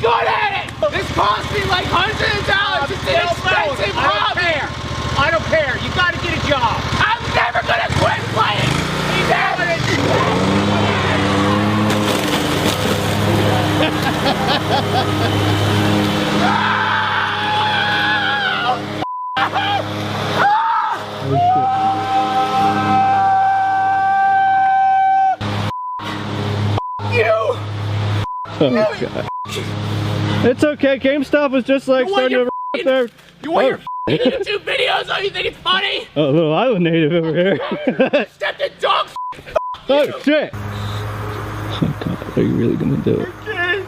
good at it! This cost me like hundreds of dollars. It's an expensive hobby. I don't care. You gotta get a job. I'm never gonna quit playing! Oh, God. It's okay. GameStop was just like starting to up there. You want your YouTube videos? Oh, you think it's funny? Oh, a little island native over here. Step the dog. Oh, shit. Oh, God. Are you really going to do it? Okay.